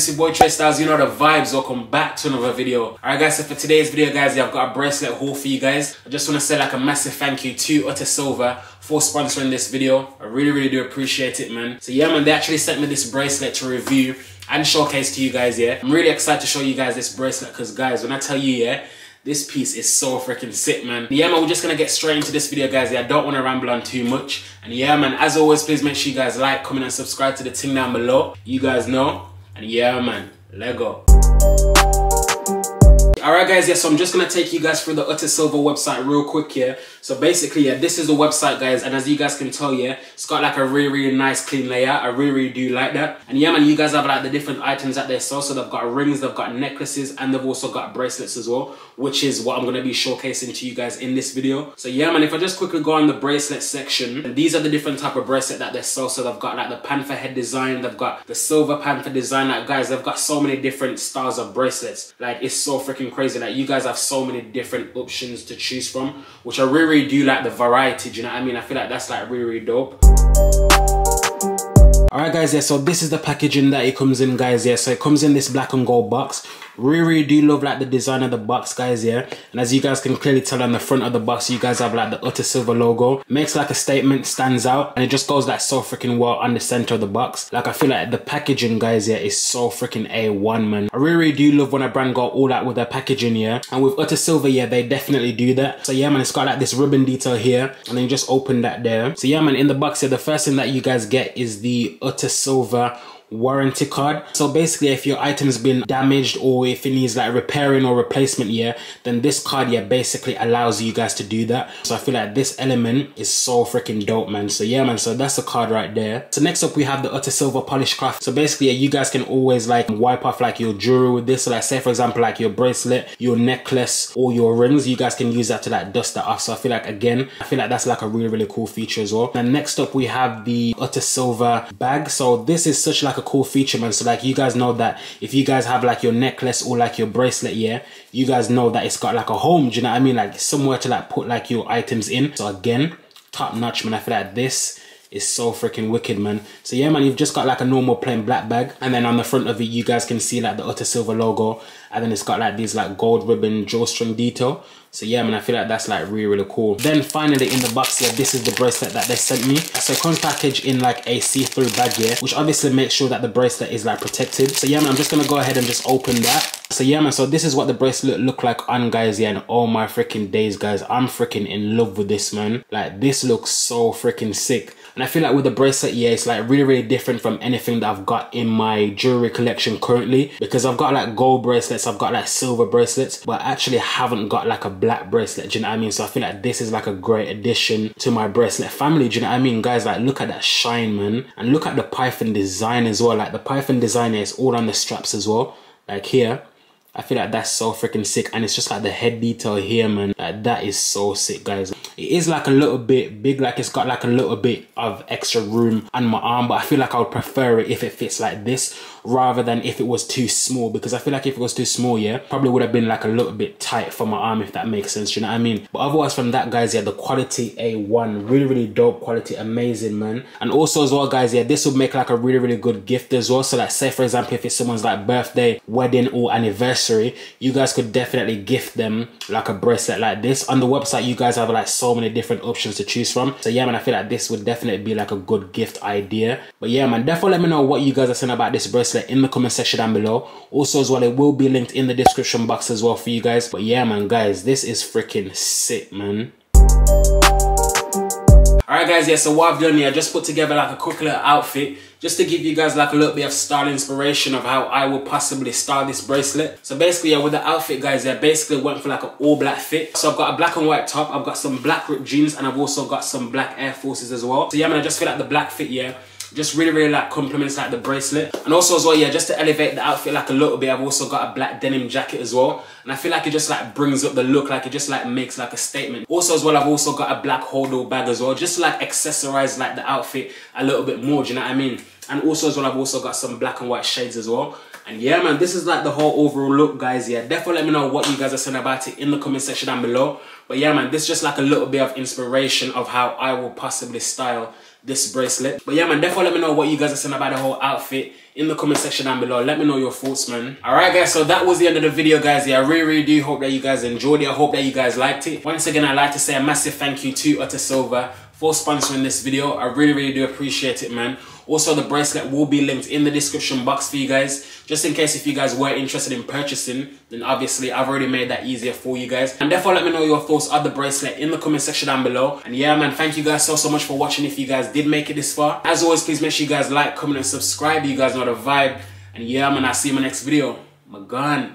it's your boy TREA-STYLEZ, you know the vibes. Welcome back to another video. Alright guys, so for today's video guys, I've got a bracelet haul for you guys. I just want to say like a massive thank you to OTTASILVER for sponsoring this video. I really do appreciate it, man. So yeah man, they actually sent me this bracelet to review and showcase to you guys, yeah. I'm really excited to show you guys this bracelet because guys, when I tell you, yeah, this piece is so freaking sick, man. Yeah, man, we're just gonna get straight into this video, guys. Yeah, I don't want to ramble on too much. And yeah, man, as always, please make sure you guys like, comment, and subscribe to the thing down below. You guys know. And yeah, man, let go. Alright guys, yeah, so I'm just going to take you guys through the OTTASILVER website real quick, yeah. So basically, yeah, this is the website, guys, and as you guys can tell, yeah, it's got like a really nice clean layout. I really do like that. And yeah, man, you guys have like the different items that they sell. So they've got rings, they've got necklaces, and they've also got bracelets as well, which is what I'm going to be showcasing to you guys in this video. So yeah, man, if I just quickly go on the bracelet section, these are the different type of bracelet that they sell. So they've got like the panther head design, they've got the silver panther design. Like guys, they've got so many different styles of bracelets. Like it's so freaking crazy. Like you guys have so many different options to choose from, which I really do like the variety. Do you know what I mean? I feel like that's like really dope. Alright guys, yeah, so this is the packaging that it comes in, guys, yeah. So it comes in this black and gold box. Really do love like the design of the box, guys, yeah. And as you guys can clearly tell on the front of the box, you guys have like the OTTASILVER logo. Makes like a statement, stands out, and it just goes like so freaking well on the center of the box. Like I feel like the packaging, guys, yeah, is so freaking A1, man. I really do love when a brand go all out with their packaging, yeah. And with OTTASILVER, yeah, they definitely do that. So yeah, man, it's got like this ribbon detail here, and then you just open that there. So yeah, man, in the box here, the first thing that you guys get is the OTTASILVER warranty card. So basically, if your item's been damaged or if it needs like repairing or replacement, yeah, then this card, yeah, basically allows you guys to do that. So I feel like this element is so freaking dope, man. So yeah, man, so that's the card right there. So next up we have the OTTASILVER polish cloth. So basically, yeah, you guys can always like wipe off like your jewelry with this. So like say for example like your bracelet, your necklace, or your rings, you guys can use that to like dust that off. So I feel like, again, I feel like that's like a really cool feature as well. And next up we have the OTTASILVER bag. So this is such like a cool feature, man. So like you guys know that if you guys have like your necklace or like your bracelet, yeah, you guys know that it's got like a home, do you know what I mean? Like somewhere to like put like your items in. So again, top notch, man. I feel like this is so freaking wicked, man. So yeah, man, you've just got like a normal plain black bag, and then on the front of it you guys can see like the OTTASILVER logo, and then it's got like these like gold ribbon drawstring detail. So yeah, man, I feel like that's like really cool. Then finally in the box here, this is the bracelet that they sent me. So it comes packaged in like a see-through bag here, which obviously makes sure that the bracelet is like protected. So yeah, man, I'm just gonna go ahead and just open that. So yeah, man, so this is what the bracelet look like on, guys, yeah, and oh my freaking days, guys, I'm freaking in love with this, man. Like this looks so freaking sick. And I feel like with the bracelet, yeah, it's like really different from anything that I've got in my jewelry collection currently, because I've got like gold bracelets, I've got like silver bracelets, but I actually haven't got like a black bracelet, do you know what I mean? So I feel like this is like a great addition to my bracelet family, do you know what I mean? Guys, like look at that shine, man, and look at the python design as well. Like the python design is all on the straps as well, like here. I feel like that's so freaking sick, and it's just like the head detail here, man. Like that is so sick, guys. It is like a little bit big, like it's got like a little bit of extra room on my arm, but I feel like I would prefer it if it fits like this rather than if it was too small, because I feel like if it was too small, yeah, probably would have been like a little bit tight for my arm, if that makes sense, you know what I mean? But otherwise from that, guys, yeah, the quality A1, really dope quality, amazing, man. And also as well, guys, yeah, this would make like a really good gift as well. So like say for example, if it's someone's like birthday, wedding, or anniversary, you guys could definitely gift them like a bracelet like this. On the website you guys have like so many different options to choose from. So yeah, man, I feel like this would definitely be like a good gift idea. But yeah, man, definitely let me know what you guys are saying about this bracelet in the comment section down below. Also as well, it will be linked in the description box as well for you guys. But yeah, man, guys, this is freaking sick, man. Alright guys, yeah, so what I've done here, I just put together like a quick little outfit just to give you guys like a little bit of style inspiration of how I will possibly style this bracelet. So basically, yeah, with the outfit, guys, I basically went for like an all black fit. So I've got a black and white top, I've got some black ripped jeans, and I've also got some black Air Forces as well. So yeah, man, I just feel like the black fit, yeah, just really like complements like the bracelet. And also as well, yeah, just to elevate the outfit like a little bit, I've also got a black denim jacket as well, and I feel like it just like brings up the look, like it just like makes like a statement. Also as well, I've also got a black hold-all bag as well, just to like accessorize like the outfit a little bit more, do you know what I mean? And also as well, I've also got some black and white shades as well. And yeah, man, this is like the whole overall look, guys. Yeah, definitely let me know what you guys are saying about it in the comment section down below. But yeah, man, this is just like a little bit of inspiration of how I will possibly style this bracelet. But yeah man, definitely let me know what you guys are saying about the whole outfit in the comment section down below. Let me know your thoughts, man. Alright guys, so that was the end of the video guys. Yeah, I really do hope that you guys enjoyed it. I hope that you guys liked it. Once again, I'd like to say a massive thank you to OTTASILVER for sponsoring this video. I really do appreciate it, man. Also, the bracelet will be linked in the description box for you guys. Just in case if you guys were interested in purchasing, then obviously I've already made that easier for you guys. And therefore, let me know your thoughts on the bracelet in the comment section down below. And yeah, man, thank you guys so much for watching if you guys did make it this far. As always, please make sure you guys like, comment, and subscribe. You guys know the vibe. And yeah, man, I'll see you in my next video. My gun.